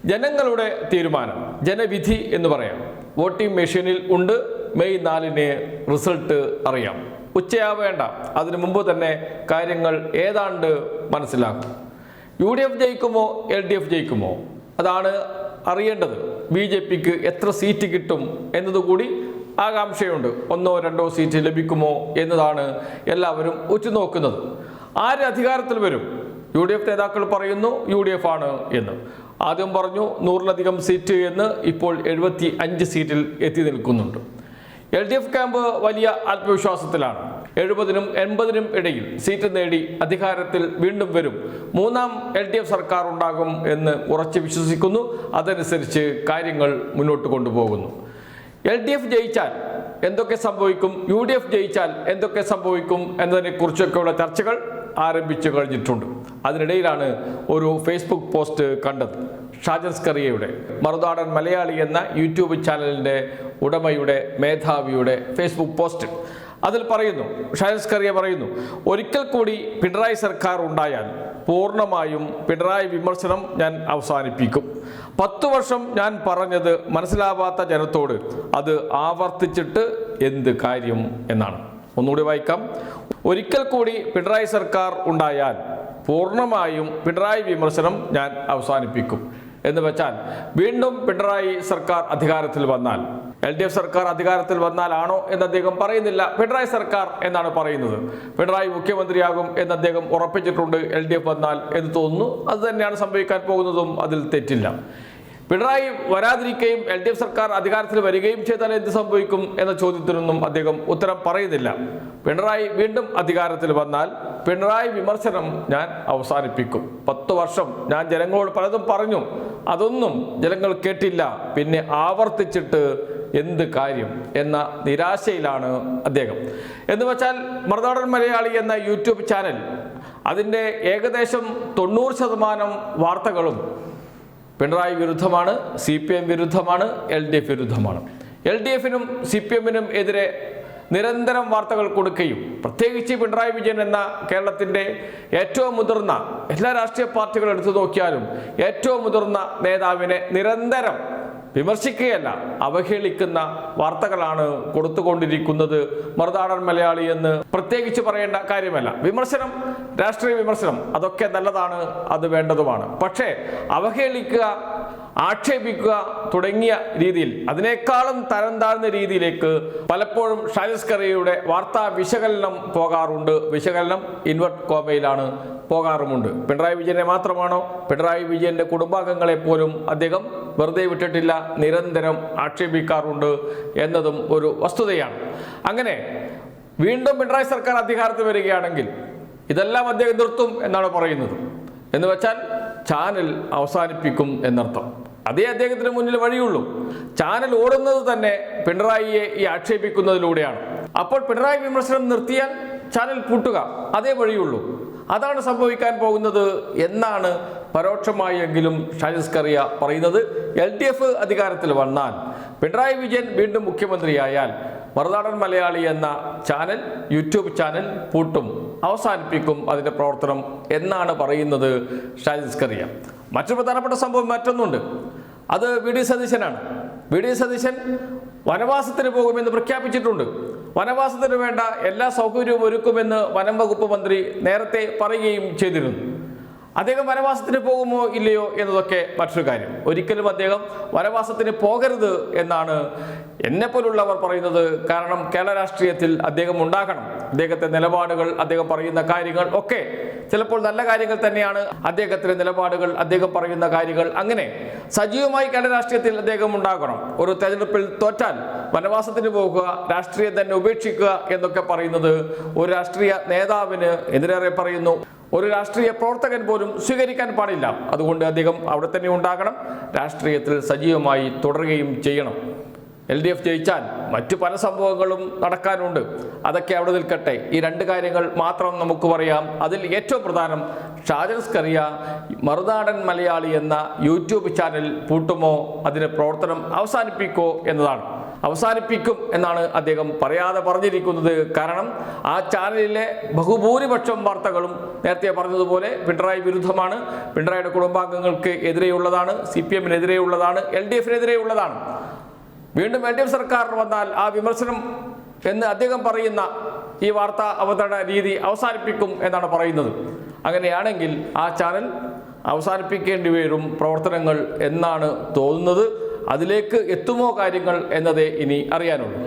ജനങ്ങളുടെ തീരുമാനം, ജനവിധി എന്ന് പറയാം. വോട്ടിംഗ് മെഷീനിൽ ഉണ്ട്. മെയ് 4-ന് റിസൾട്ട് അറിയാം. ഉച്ചയാവേണ്ട, അതിനു മുമ്പ് തന്നെ കാര്യങ്ങൾ ഏതാണ്ട് മനസ്സിലാക്കും. UDF ജയിക്കുമോ LDF ജയിക്കുമോ അതാണ് അറിയേണ്ടത്. BJPക്ക് എത്ര സീറ്റ് കിട്ടും എന്നതുകൂടി ആകാംക്ഷയുണ്ട്. 1-2 സീറ്റ് ലഭിക്കുമോ എന്നതാണ് എല്ലാവരും ഉറ്റുനോക്കുന്നത്. ആര് അധികാരത്തിൽ വരും? UDF നേതാക്കൾ പറയുന്നു UDF ആണ് എന്ന്. ആദ്യം പറഞ്ഞു 100-ലധികം സീറ്റ് എന്ന്. ഇപ്പോൾ 75 സീറ്റിൽ എത്തി നിൽക്കുന്നുണ്ട്. LDF ക്യാമ്പ് വലിയ ആത്മവിശ്വാസത്തിലാണ്. 70-നും 80-നും ഇടയിൽ സീറ്റ് നേടി അധികാരത്തിൽ വീണ്ടും വരും. 3ാം LDF സർക്കാർ ഉണ്ടാകും എന്ന് ഉറച്ചു വിശ്വസിക്കുന്നു. അതനുസരിച്ച് കാര്യങ്ങൾ മുന്നോട്ട് കൊണ്ടുപോകുന്നു. LDF ജയിച്ചാൽ എന്തൊക്കെ സംഭവിക്കും, UDF ജയിച്ചാൽ എന്തൊക്കെ സംഭവിക്കും എന്നതിനെക്കുറിച്ചൊക്കെയുള്ള ചർച്ചകൾ ആരംഭിച്ചു കഴിഞ്ഞിട്ടുണ്ട്. അതിനിടയിലാണ് ഒരു ഫേസ്ബുക്ക് പോസ്റ്റ് കണ്ടത്. ഷാജൻ സ്കറിയയുടെ മറുനാടൻ മലയാളി എന്ന യൂട്യൂബ് ചാനലിൻ്റെ ഉടമയുടെ മേധാവിയുടെ ഫേസ്ബുക്ക് പോസ്റ്റ്. അതിൽ പറയുന്നു, ഷാജൻ സ്കറിയ പറയുന്നു, ഒരിക്കൽ കൂടി പിണറായി സർക്കാർ ഉണ്ടായാൽ പൂർണ്ണമായും പിണറായി വിമർശനം ഞാൻ അവസാനിപ്പിക്കും. 10 വർഷം ഞാൻ പറഞ്ഞത് മനസ്സിലാവാത്ത ജനത്തോട് അത് ആവർത്തിച്ചിട്ട് എന്ത് കാര്യം എന്നാണ്. ഒന്നുകൂടി വായിക്കാം. ഒരിക്കൽ കൂടി പിണറായി സർക്കാർ ഉണ്ടായാൽ പൂർണ്ണമായും പിണറായി വിമർശനം ഞാൻ അവസാനിപ്പിക്കും എന്ന് വെച്ചാൽ വീണ്ടും പിണറായി സർക്കാർ അധികാരത്തിൽ വന്നാൽ, LDF സർക്കാർ അധികാരത്തിൽ വന്നാലാണോ എന്ന് അദ്ദേഹം പറയുന്നില്ല. പിണറായി സർക്കാർ എന്നാണ് പറയുന്നത്. പിണറായി മുഖ്യമന്ത്രിയാകും എന്ന് അദ്ദേഹം ഉറപ്പിച്ചിട്ടുണ്ട്. LDF വന്നാൽ എന്ന് തോന്നുന്നു. അത് തന്നെയാണ് സംഭവിക്കാൻ പോകുന്നതും. അതിൽ തെറ്റില്ല. പിണറായി വരാതിരിക്കുകയും LDF സർക്കാർ അധികാരത്തിൽ വരികയും ചെയ്താൽ എന്ത് സംഭവിക്കും എന്ന ചോദ്യത്തിനൊന്നും അദ്ദേഹം ഉത്തരം പറയുന്നില്ല. പിണറായി വീണ്ടും അധികാരത്തിൽ വന്നാൽ പിണറായി വിമർശനം ഞാൻ അവസാനിപ്പിക്കും. 10 വർഷം ഞാൻ ജനങ്ങളോട് പലതും പറഞ്ഞു, അതൊന്നും ജനങ്ങൾ കേട്ടില്ല. പിന്നെ ആവർത്തിച്ചിട്ട് എന്ത് കാര്യം എന്ന നിരാശയിലാണ് അദ്ദേഹം. എന്ന് വെച്ചാൽ മറുനാടൻ മലയാളി എന്ന യൂട്യൂബ് ചാനൽ, അതിൻ്റെ ഏകദേശം 90% വാർത്തകളും പിണറായി വിരുദ്ധമാണ്, CPM വിരുദ്ധമാണ്, LDF വിരുദ്ധമാണ്. LDF-നും CPM-നും എതിരെ നിരന്തരം വാർത്തകൾ കൊടുക്കുകയും പ്രത്യേകിച്ച് പിണറായി വിജയൻ എന്ന കേരളത്തിൻ്റെ ഏറ്റവും മുതിർന്ന, എല്ലാ രാഷ്ട്രീയ പാർട്ടികളും എടുത്തു നോക്കിയാലും ഏറ്റവും മുതിർന്ന നേതാവിനെ നിരന്തരം വിമർശിക്കുകയല്ല, അവഹേളിക്കുന്ന വാർത്തകളാണ് കൊടുത്തുകൊണ്ടിരിക്കുന്നത് മറുനാടൻ മലയാളി എന്ന് പ്രത്യേകിച്ച് പറയേണ്ട കാര്യമല്ല. വിമർശനം, രാഷ്ട്രീയ വിമർശനം അതൊക്കെ നല്ലതാണ്, അത് വേണ്ടതുമാണ്. പക്ഷേ അവഹേളിക്കുക, ആക്ഷേപിക്കുക തുടങ്ങിയ രീതിയിൽ, അതിനേക്കാളും തരം താഴ്ന്ന രീതിയിലേക്ക് പലപ്പോഴും ഷാജൻ സ്കറിയയുടെ വാർത്താ വിശകലനം പോകാറുണ്ട്. വിശകലനം ഇൻവെർട്ട് കോമയിലാണ് പോകാറുമുണ്ട്. പിണറായി വിജയനെ മാത്രമാണോ? പിണറായി വിജയന്റെ കുടുംബാംഗങ്ങളെ പോലും അദ്ദേഹം വെറുതെ വിട്ടിട്ടില്ല, നിരന്തരം ആക്ഷേപിക്കാറുണ്ട് എന്നതും ഒരു വസ്തുതയാണ്. അങ്ങനെ വീണ്ടും പിണറായി സർക്കാർ അധികാരത്തിൽ വരികയാണെങ്കിൽ ഇതെല്ലാം അദ്ദേഹം നിർത്തും എന്നാണ് പറയുന്നത്. എന്ന് വെച്ചാൽ ചാനൽ അവസാനിപ്പിക്കും എന്നർത്ഥം. അതേ അദ്ദേഹത്തിന് മുന്നിൽ വഴിയുള്ളൂ. ചാനൽ ഓടുന്നത് തന്നെ പിണറായിയെ ഈ ആക്ഷേപിക്കുന്നതിലൂടെയാണ്. അപ്പോൾ പിണറായി വിമർശനം നിർത്തിയാൽ ചാനൽ പൂട്ടുക, അതേ വഴിയുള്ളൂ. അതാണ് സംഭവിക്കാൻ പോകുന്നത് എന്നാണ് പരോക്ഷമായെങ്കിലും ഷാജൻ സ്കറിയ പറയുന്നത്. LDF അധികാരത്തിൽ വന്നാൽ, പിണറായി വിജയൻ വീണ്ടും മുഖ്യമന്ത്രിയായാൽ മറുനാടൻ മലയാളി എന്ന ചാനൽ, യൂട്യൂബ് ചാനൽ പൂട്ടും, അവസാനിപ്പിക്കും അതിൻ്റെ പ്രവർത്തനം എന്നാണ് പറയുന്നത് ഷാജൻ സ്കറിയ. മറ്റൊരു പ്രധാനപ്പെട്ട സംഭവം മറ്റൊന്നുണ്ട്. അത് VD സതീശനാണ്. VD സതീശൻ വനവാസത്തിന് പോകുമെന്ന് പ്രഖ്യാപിച്ചിട്ടുണ്ട്. വനവാസത്തിന് വേണ്ട എല്ലാ സൗകര്യവും ഒരുക്കുമെന്ന് വനം വകുപ്പ് മന്ത്രി നേരത്തെ പറയുകയും ചെയ്തിരുന്നു. അദ്ദേഹം വനവാസത്തിന് പോകുമോ ഇല്ലയോ എന്നതൊക്കെ മറ്റൊരു കാര്യം. ഒരിക്കലും അദ്ദേഹം വനവാസത്തിന് പോകരുത് എന്നാണ് എന്നെപ്പോലുള്ളവർ പറയുന്നത്. കാരണം കേരള രാഷ്ട്രീയത്തിൽ അദ്ദേഹം ഉണ്ടാകണം. അദ്ദേഹത്തെ നിലപാടുകൾ, അദ്ദേഹം പറയുന്ന കാര്യങ്ങൾ ഒക്കെ ചിലപ്പോൾ നല്ല കാര്യങ്ങൾ തന്നെയാണ്. അദ്ദേഹത്തിന്റെ നിലപാടുകൾ, അദ്ദേഹം പറയുന്ന കാര്യങ്ങൾ, അങ്ങനെ സജീവമായി കേരള രാഷ്ട്രീയത്തിൽ അദ്ദേഹം ഉണ്ടാകണം. ഒരു തെരഞ്ഞെടുപ്പിൽ തോറ്റാൽ വനവാസത്തിന് പോകുക, രാഷ്ട്രീയം തന്നെ ഉപേക്ഷിക്കുക എന്നൊക്കെ പറയുന്നത് ഒരു രാഷ്ട്രീയ നേതാവിന്, എതിരേറെ പറയുന്നു ഒരു രാഷ്ട്രീയ പ്രവർത്തകൻ പോലും സ്വീകരിക്കാൻ പാടില്ല. അതുകൊണ്ട് അദ്ദേഹം അവിടെ തന്നെ ഉണ്ടാകണം, രാഷ്ട്രീയത്തിൽ സജീവമായി തുടരുകയും ചെയ്യണം. LDF ജയിച്ചാൽ മറ്റു പല സംഭവങ്ങളും നടക്കാനുണ്ട്. അതൊക്കെ അവിടെ നിൽക്കട്ടെ. ഈ 2 കാര്യങ്ങൾ മാത്രം നമുക്ക് പറയാം. അതിൽ ഏറ്റവും പ്രധാനം ഷാജൻ സ്കറിയ മറുനാടൻ മലയാളി എന്ന യൂട്യൂബ് ചാനൽ പൂട്ടുമോ, അതിൻ്റെ പ്രവർത്തനം അവസാനിപ്പിക്കോ എന്നതാണ്. അവസാനിപ്പിക്കും എന്നാണ് അദ്ദേഹം പറയാതെ പറഞ്ഞിരിക്കുന്നത്. കാരണം ആ ചാനലിലെ ബഹുഭൂരിപക്ഷം വാർത്തകളും നേരത്തെ പറഞ്ഞതുപോലെ പിണറായി വിരുദ്ധമാണ്, പിണറായിയുടെ കുടുംബാംഗങ്ങൾക്ക് എതിരെയുള്ളതാണ്, CPM-നെതിരെയുള്ളതാണ്, LDF-നെതിരെയുള്ളതാണ്. വീണ്ടും LDF സർക്കാർ വന്നാൽ ആ വിമർശനം എന്ന് അദ്ദേഹം പറയുന്ന ഈ വാർത്താ അവതരണ രീതി അവസാനിപ്പിക്കും എന്നാണ് പറയുന്നത്. അങ്ങനെയാണെങ്കിൽ ആ ചാനൽ അവസാനിപ്പിക്കേണ്ടി വരും പ്രവർത്തനങ്ങൾ എന്നാണ് തോന്നുന്നത്. അതിലേക്ക് എത്തുമോ കാര്യങ്ങൾ എന്നതേ ഇനി അറിയാനുള്ളൂ.